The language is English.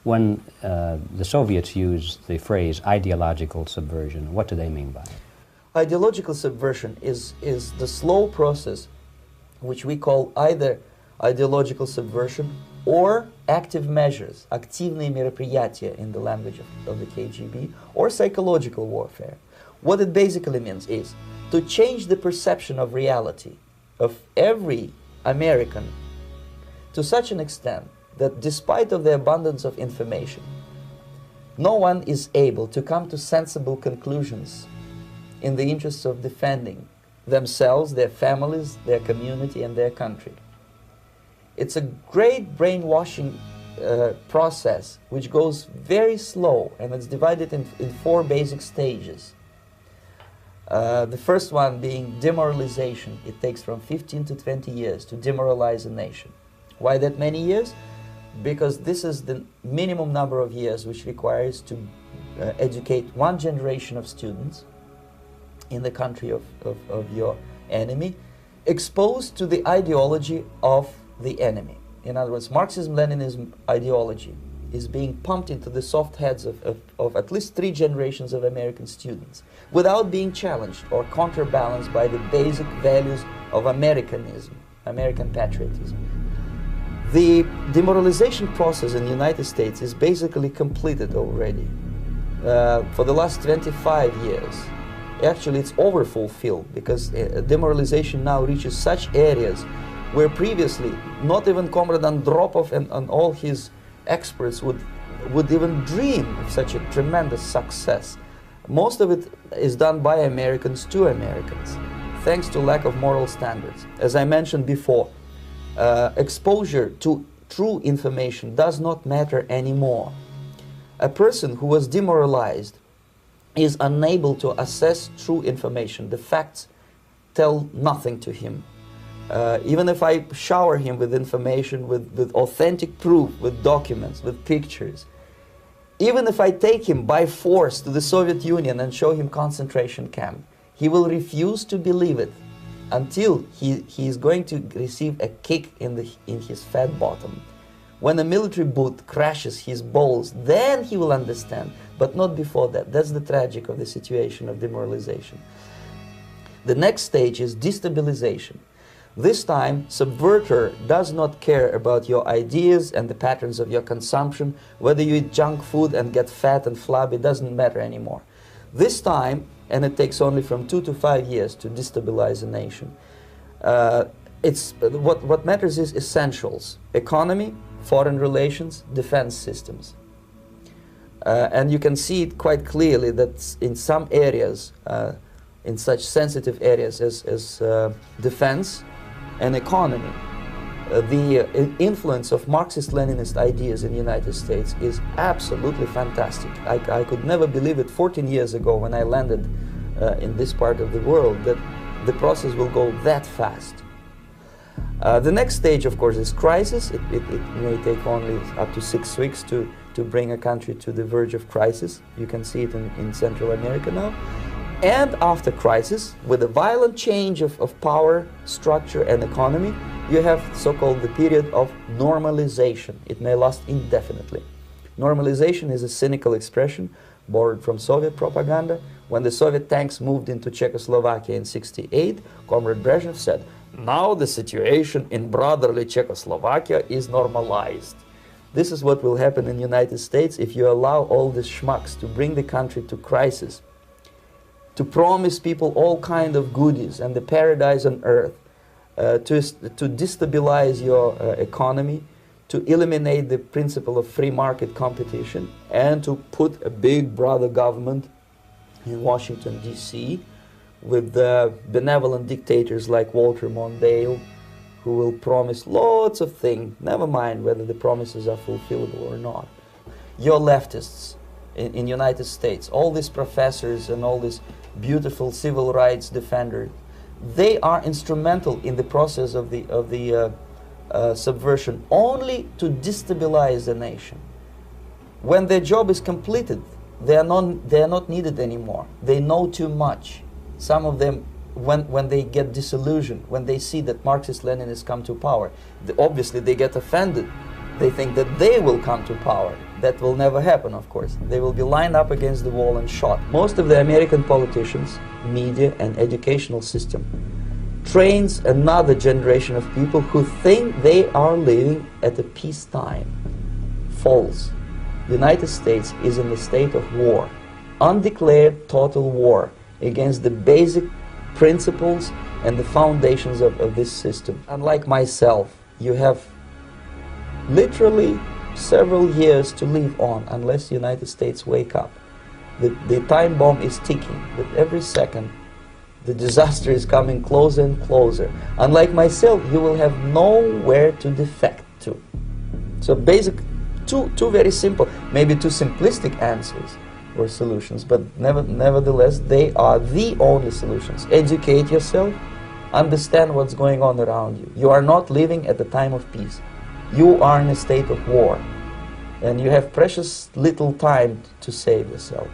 When the Soviets used the phrase ideological subversion, what do they mean by it? Ideological subversion is the slow process which we call either ideological subversion or active measures, активные мероприятия in the language of the KGB, or psychological warfare. What it basically means is to change the perception of reality of every American to such an extent that despite of the abundance of information, no one is able to come to sensible conclusions in the interests of defending themselves, their families, their community, and their country. It's a great brainwashing process which goes very slow, and it's divided in four basic stages. The first one being demoralization. It takes from 15 to 20 years to demoralize a nation. Why that many years? Because this is the minimum number of years which requires to educate one generation of students in the country of your enemy, exposed to the ideology of the enemy. In other words, Marxism-Leninism ideology is being pumped into the soft heads of at least 3 generations of American students without being challenged or counterbalanced by the basic values of Americanism, American patriotism. The demoralization process in the United States is basically completed already. For the last 25 years, actually it's overfulfilled, because demoralization now reaches such areas where previously not even Comrade Andropov and all his experts would even dream of such a tremendous success. Most of it is done by Americans to Americans, thanks to lack of moral standards. As I mentioned before, exposure to true information does not matter anymore. A person who was demoralized is unable to assess true information. The facts tell nothing to him. Even if I shower him with information, with authentic proof, with documents, with pictures, even if I take him by force to the Soviet Union and show him concentration camp, he will refuse to believe it until he is going to receive a kick in his fat bottom. When a military boot crashes his balls, then he will understand, but not before that. That's the tragic of the situation of demoralization. The next stage is destabilization. This time, subverter does not care about your ideas and the patterns of your consumption. Whether you eat junk food and get fat and flabby, doesn't matter anymore. This time, and it takes only from 2 to 5 years to destabilize a nation, what matters is essentials: economy, foreign relations, defense systems. And you can see it quite clearly that in some areas, in such sensitive areas as defense and economy, the influence of Marxist-Leninist ideas in the United States is absolutely fantastic. I could never believe it 14 years ago when I landed in this part of the world that the process will go that fast. The next stage, of course, is crisis. It may take only up to 6 weeks to bring a country to the verge of crisis. You can see it in Central America now. And after crisis, with a violent change of power, structure, and economy, you have so-called the period of normalization. It may last indefinitely. Normalization is a cynical expression borrowed from Soviet propaganda. When the Soviet tanks moved into Czechoslovakia in '68, Comrade Brezhnev said, "Now the situation in brotherly Czechoslovakia is normalized." This is what will happen in the United States if you allow all these schmucks to bring the country to crisis, to promise people all kind of goodies and the paradise on earth, to destabilize your economy, to eliminate the principle of free market competition, and to put a big brother government in Washington, D.C., with benevolent dictators like Walter Mondale, who will promise lots of things, never mind whether the promises are fulfillable or not. Your leftists in the United States, all these professors and all these beautiful civil rights defenders, they are instrumental in the process of the subversion only to destabilize the nation. When their job is completed, they are not needed anymore. They know too much. Some of them, when they get disillusioned, when they see that Marxist-Leninists come to power, obviously they get offended They think that they will come to power. That will never happen, of course. They will be lined up against the wall and shot. Most of the American politicians, media, and educational system trains another generation of people who think they are living at a peacetime. False. The United States is in a state of war, undeclared total war against the basic principles and the foundations of this system. Unlike myself, you have literally several years to live on unless the United States wake up. The time bomb is ticking. With every second, the disaster is coming closer and closer. Unlike myself, you will have nowhere to defect to. So two very simple, maybe two simplistic answers or solutions, but nevertheless, they are the only solutions. Educate yourself, understand what's going on around you. You are not living at the time of peace. You are in a state of war, and you have precious little time to save yourself.